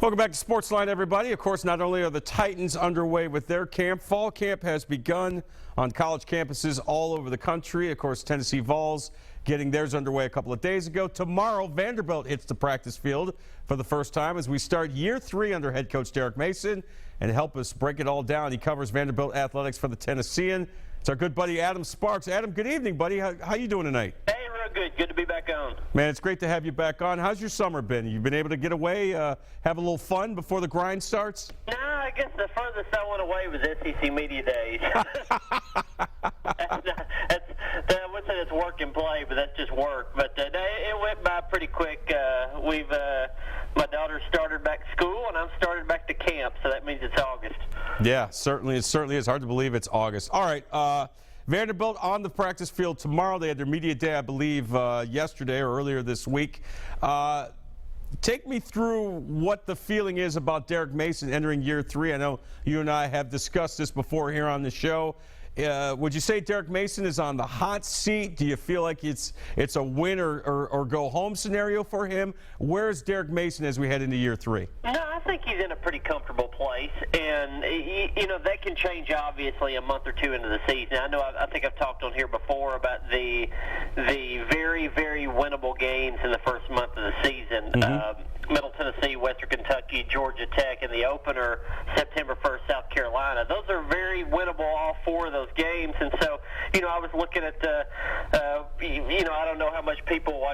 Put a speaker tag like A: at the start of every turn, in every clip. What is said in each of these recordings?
A: Welcome back to SportsLine, everybody. Of course, not only are the Titans underway with their camp, fall camp has begun on college campuses all over the country. Of course, Tennessee Vols getting theirs underway a couple of days ago. Tomorrow, Vanderbilt hits the practice field for the first time as we start year 3 under head coach Derek Mason. And to help us break it all down, he covers Vanderbilt athletics for the Tennessean. It's our good buddy Adam Sparks. Adam, good evening, buddy. How you doing tonight?
B: Hey, real good. Good to be back on.
A: Man, it's great to have you back on. How's your summer been? You've been able to get away, have a little fun before the grind starts?
B: Nah, I guess the furthest I went away was SEC Media Days. I would say it's work and play, but that's just work. But it went by pretty quick. My daughter started back school, and I'm started back to camp, so that means it's August.
A: Yeah, certainly. It certainly is hard to believe it's August. All right, Vanderbilt on the practice field tomorrow. They had their media day, I believe, yesterday or earlier this week. Take me through what the feeling is about Derek Mason entering year 3. I know you and I have discussed this before here on the show. Would you say Derek Mason is on the hot seat? Do you feel like it's a win or go home scenario for him? Where's Derek Mason as we head into year 3?
B: No, I think he's in a pretty comfortable place, and you know that can change obviously a month or two into the season. I think I've talked on here before about the very, very winnable games in the first month of the season. Middle Tennessee, Western Kentucky, Georgia Tech, and the opener September 1st, South Carolina. Those are very winnable, all 4 of those games. And so, you know, I was looking at I don't know how much people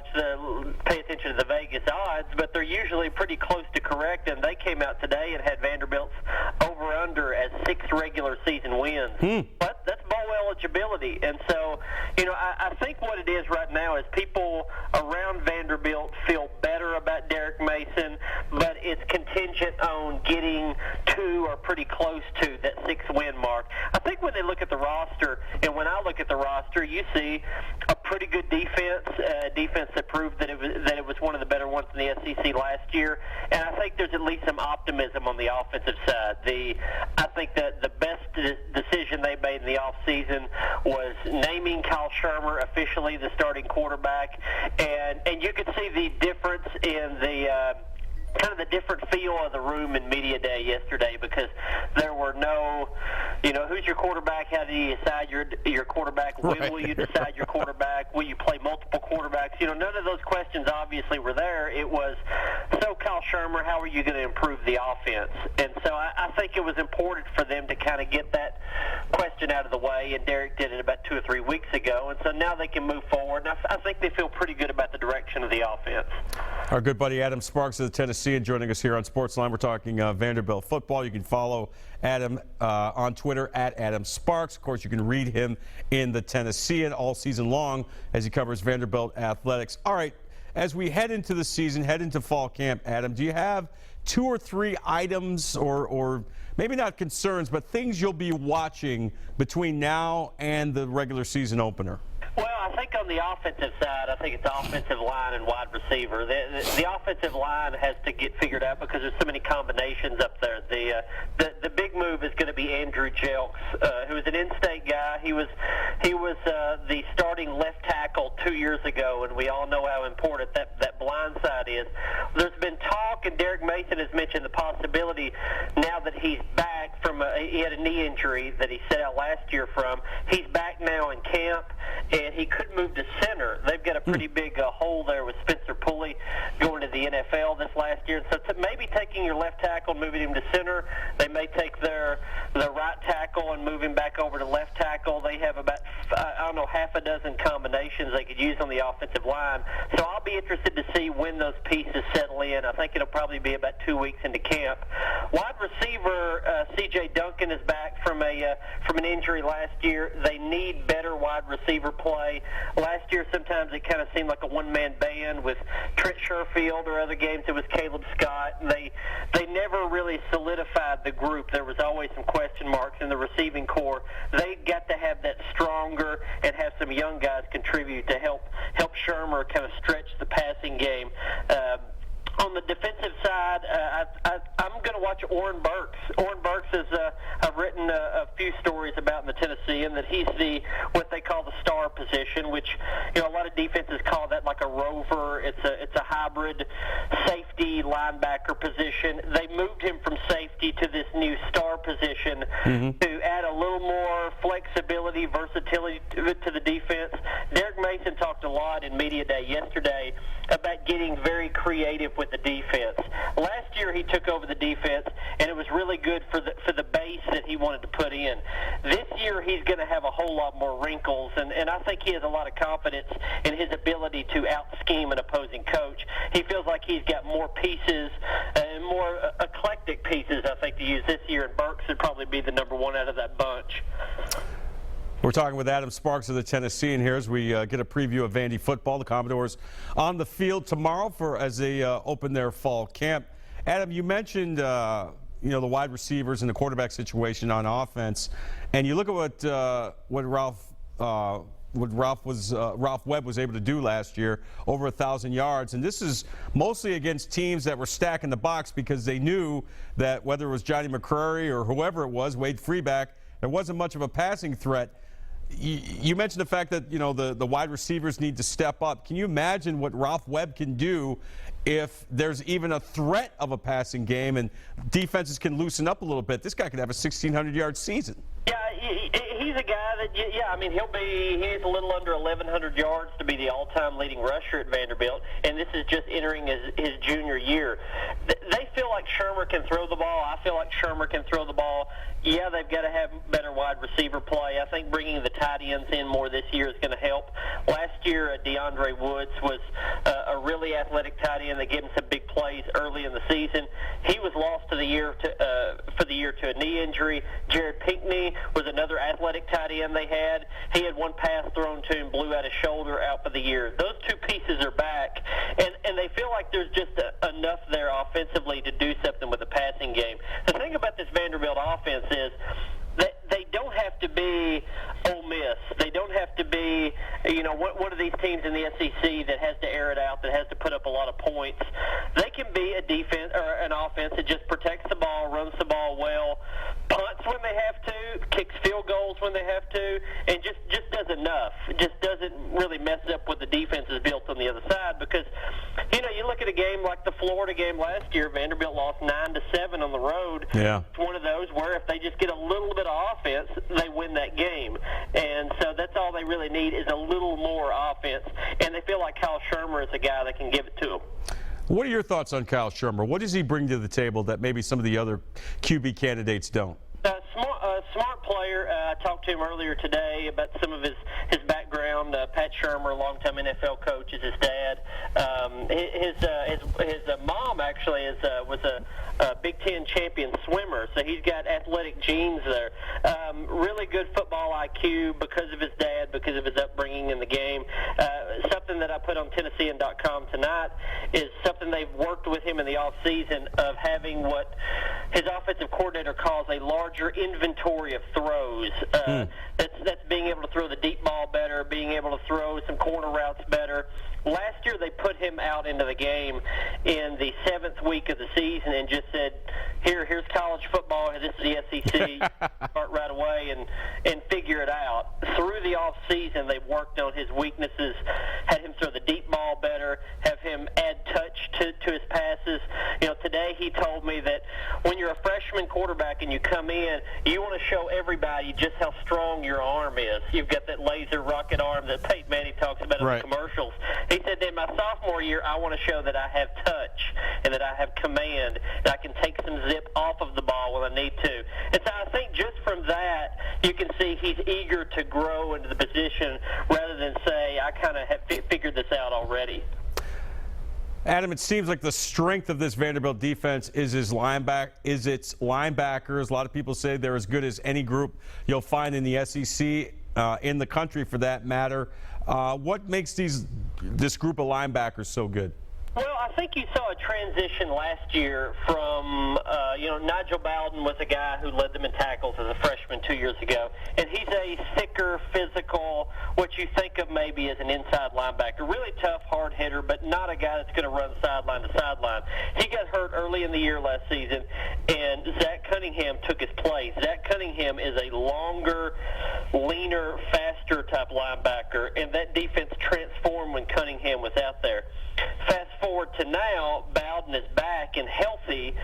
B: pay attention to the Vegas odds, but they're usually pretty close to correct. And they came out today and had Vanderbilt's over/under as 6 regular season wins. But that's bowl eligibility. And so, you know, I think what it is right now is people around Vanderbilt feel better about Derek Mason, but it's contingent on getting to or pretty close to that 6-win mark. I think when they look at the roster, and when I look at the roster, you see a pretty good defense that proved that it was one of the better ones in the SEC last year, and I think there's at least some optimism on the offensive side. I think that the best decision they made in the offseason was naming Kyle Shermer officially the starting quarterback, and you could see the difference in the kind of the different feel of the room in media day yesterday, because there were no, you know, who's your quarterback? How do you decide your quarterback? When will you decide your quarterback? Will you play multiple quarterbacks? You know, none of those questions obviously were there. It was, so Kyle Shermer, how are you going to improve the offense? And so I think it was important for them to kind of get that question out of the way, and Derek did it about 2 or 3 weeks ago, and so now they can move forward. And I think they feel pretty good about the direction of the offense.
A: Our good buddy Adam Sparks of the Tennessee and joining us here on SportsLine. We're talking Vanderbilt football. You can follow Adam on Twitter at Adam Sparks. Of course, you can read him in the Tennessean all season long as he covers Vanderbilt athletics. All right, as we head into the season, head into fall camp, Adam, do you have 2 or 3 items or maybe not concerns, but things you'll be watching between now and the regular season opener?
B: Well, I think on the offensive side, I think it's offensive line and wide receiver. The offensive line has to get figured out because there's so many combinations up there. The big move is going to be Andrew Jelks, who is an in-state guy. He was the starting left tackle 2 years ago, and we all know how important that blind side is. There's been talk, and Derek Mason has mentioned the possibility now that he's back from he had a knee injury that he set out last year from. He's back now in camp, and he could move to center. They've got a pretty big hole there with Spencer Pulley going to the NFL this last year. So maybe taking your left tackle and moving him to center. They may take their right tackle and move him back over to left tackle. They have about, half a dozen combinations they could use on the offensive line. So I'll be interested to see when those pieces settle in. I think it'll probably be about 2 weeks into camp. Wide receiver C.J. Duncan is back from an injury last year. They need better wide receiver play. Last year, sometimes it kind of seemed like a one-man band with Trent Sherfield, or other games it was Caleb Scott. They never really solidified the group. There was always some question marks in the receiving core. They got to have that stronger and have some young guys contribute to help Shermer kind of stretch the passing game. On the defensive side, I'm I'm going to watch Oren Burks. Oren Burks is I've written a few stories about in the Tennessean that he's what they call the star position, which a lot of defenses call that like a rover. It's a hybrid safety linebacker position. They moved him from safety to this new star position to add a little more flexibility, versatility to the defense. Derek Mason talked a lot in media day yesterday about getting very creative with the defense. Last year he took over the defense, and it was really good for the base that he wanted to put in. This year he's going to have a whole lot more wrinkles, and I think he has a lot of confidence in his ability to out-scheme an opposing coach. He feels like he's got more pieces and more eclectic pieces, I think, to use this year, and Burks would probably be the number one out of that bunch.
A: We're talking with Adam Sparks of the Tennessean here as we get a preview of Vandy football. The Commodores on the field tomorrow as they open their fall camp. Adam, you mentioned the wide receivers and the quarterback situation on offense, and you look at what Ralph Webb was able to do last year, over 1,000 yards. And this is mostly against teams that were stacking the box because they knew that whether it was Johnny McCrary or whoever it was, Wade Freeback, there wasn't much of a passing threat. You mentioned the fact that the wide receivers need to step up. Can you imagine what Ralph Webb can do if there's even a threat of a passing game and defenses can loosen up a little bit? This guy could have a 1,600-yard season.
B: Yeah, he's a guy that, he's a little under 1,100 yards to be the all-time leading rusher at Vanderbilt, and this is just entering his junior year. They feel like Shermer can throw the ball. I feel like Shermer can throw the ball. Yeah, they've got to have better wide receiver play. I think bringing the tight ends in more this year is going to help. Last year, DeAndre Woods was a really athletic tight end that gave him some big plays early in the season. He was lost for the year to a knee injury. Jared Pinkney was another athletic tight end they had. He had one pass thrown to him, blew out his shoulder, out for the year. Those two pieces are back, and they feel like there's just enough there offensively to do something with the passing game. The thing about this Vanderbilt offense is that they don't have to be Ole Miss. They don't have to be, one of these teams in the SEC that has to air it out, that has to put up a lot of points. They can be a defense or an offense that just protects the ball, runs the ball well, punts when they have to, kicks field goals when they have to, and just does enough. Just doesn't really mess up what the defense is built on the other side, because you look at a game like the Florida game last year. Vanderbilt lost 9-7 on the road.
A: Yeah,
B: it's one of those where if they just get a little bit of offense, they win that game. And so that's all they really need is a little more offense. And they feel like Kyle Shermer is a guy that can give it to them.
A: What are your thoughts on Kyle Shermer? What does he bring to the table that maybe some of the other QB candidates don't?
B: Smart player. I talked to him earlier today about some of his background. Pat Shermer, longtime NFL coach, is his dad. His mom actually was a Big Ten champion swimmer, so he's got athletic genes there. Really good football IQ because of his dad, because of his upbringing in the game. Something that I put on Tennessean.com tonight is something they've worked with him in the offseason of having what his offensive coordinator calls a larger inventory of throws. That's being able to throw the deep ball better, being able to throw some corner routes better. Last year they put him out into the game in the 7th week of the season and just said, here's college football, this is the SEC, start right away and figure it out. Through the off season they worked on his weaknesses, had him throw the deep ball better, have him add touch to his passes. Today he told me that when you're a freshman quarterback and you come in, you want to show everybody just how strong your arm is. You've got that laser rocket arm that Peyton Manning talks about in the commercials. He said, in my sophomore year, I want to show that I have touch and that I have command, that I can take some zip off of the ball when I need to. And so I think just from that, you can see he's eager to grow into the position rather than say, I kind of have figured this out already.
A: Adam, it seems like the strength of this Vanderbilt defense is its linebackers. A lot of people say they're as good as any group you'll find in the SEC, in the country for that matter. What makes this group of linebackers so good?
B: Well, I think you saw a transition last year from, Nigel Bowden was a guy who led them in tackles as a freshman 2 years ago, and he's a thicker, physical, what you think of maybe as an inside linebacker, really tough, hard hitter, but not a guy that's going to run sideline to sideline. He got hurt early in the year last season, and Zach Cunningham took his place. Zach Cunningham is a longer, leaner, faster type linebacker, and that defense transformed when Cunningham was out there. Fast forward to now, Bowden is back and healthy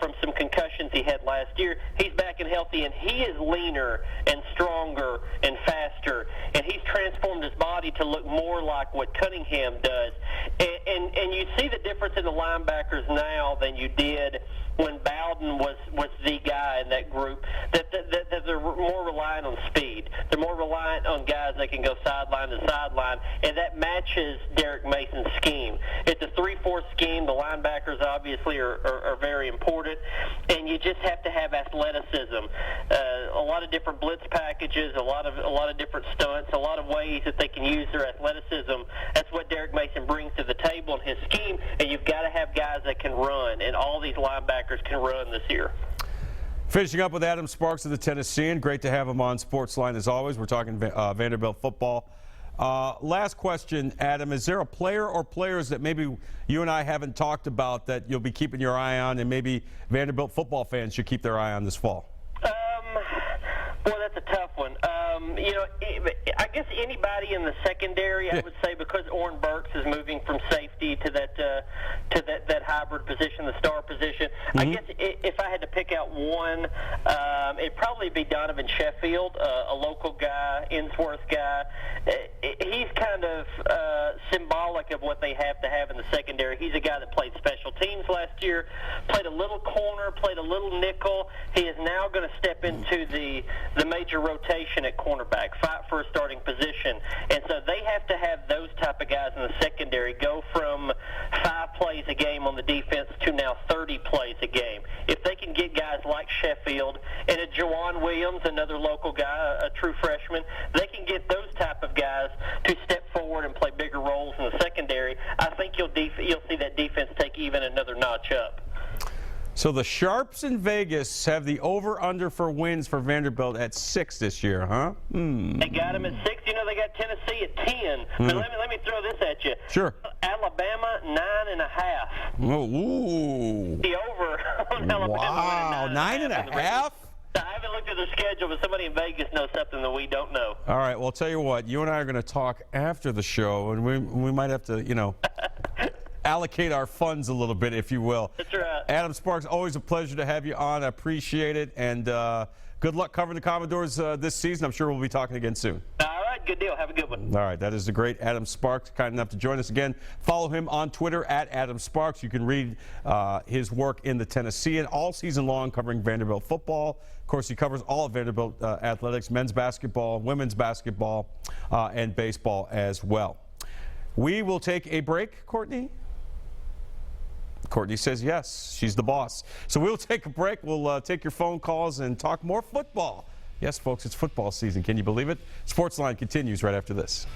B: from some concussions he had last year. He's back and healthy, and he is leaner and stronger and faster, and he's transformed his body to look more like what Cunningham does. And you see the difference in the linebackers now than you did when Bowden was the guy in that group, that they're more reliant on speed. They're more reliant on guys that can go sideline to sideline, and that matches Derek Mason's scheme. It's a 3-4 scheme. The linebackers obviously are very important, and you just have to have athleticism. A lot of different blitz packages, a lot of different stunts, a lot of ways that they can use their athleticism. That's what Derek Mason brings to the table in his scheme, and you've got to have guys that can run, and all these linebackers can run this year.
A: Finishing up with Adam Sparks of the Tennessean. Great to have him on SportsLine as always. We're talking Vanderbilt football. Last question, Adam. Is there a player or players that maybe you and I haven't talked about that you'll be keeping your eye on and maybe Vanderbilt football fans should keep their eye on this fall?
B: Boy, that's a tough one. I guess anybody in the secondary, I would say, because Orrin Burks is moving from safety to that hybrid position, the star position. I guess if I had to pick out one, it'd probably be Donovan Sheffield, a local guy, Innsworth guy. He's kind of symbolic of what they have to have in the secondary. He's a guy that played special teams last year, played a little corner, played a little nickel. He is now going to step into the major rotation at cornerback, fight for a starting position. And so they have to have those type of guys in the secondary go from 5 plays a game on the defense to now 30 plays a game. If they can get guys like Sheffield and a Jawan Williams, another local guy, a true freshman, they can get those type of guys to step forward and play bigger roles in the secondary. I think you'll see that defense take even another notch up.
A: So the Sharps in Vegas have the over-under for wins for Vanderbilt at 6 this year, huh?
B: They got them at 6. They got Tennessee at 10. But let me throw this at you.
A: Sure.
B: Alabama, 9.5.
A: Oh, ooh.
B: The over on Alabama.
A: Wow, 9.5?
B: I haven't looked at their schedule, but somebody in Vegas knows something that we don't know.
A: All right, well, I'll tell you what. You and I are going to talk after the show, and we might have to, allocate our funds a little bit, if you will.
B: That's right.
A: Adam Sparks, always a pleasure to have you on. I appreciate it, and good luck covering the Commodores this season. I'm sure we'll be talking again soon.
B: All right, good deal. Have a good one.
A: All right, that is the great Adam Sparks, kind enough to join us again. Follow him on Twitter at Adam Sparks. You can read his work in the Tennessean all season long covering Vanderbilt football. Of course, he covers all of Vanderbilt athletics, men's basketball, women's basketball, and baseball as well. We will take a break, Courtney. Courtney says yes, she's the boss. So we'll take a break. We'll take your phone calls and talk more football. Yes, folks, it's football season. Can you believe it? SportsLine continues right after this.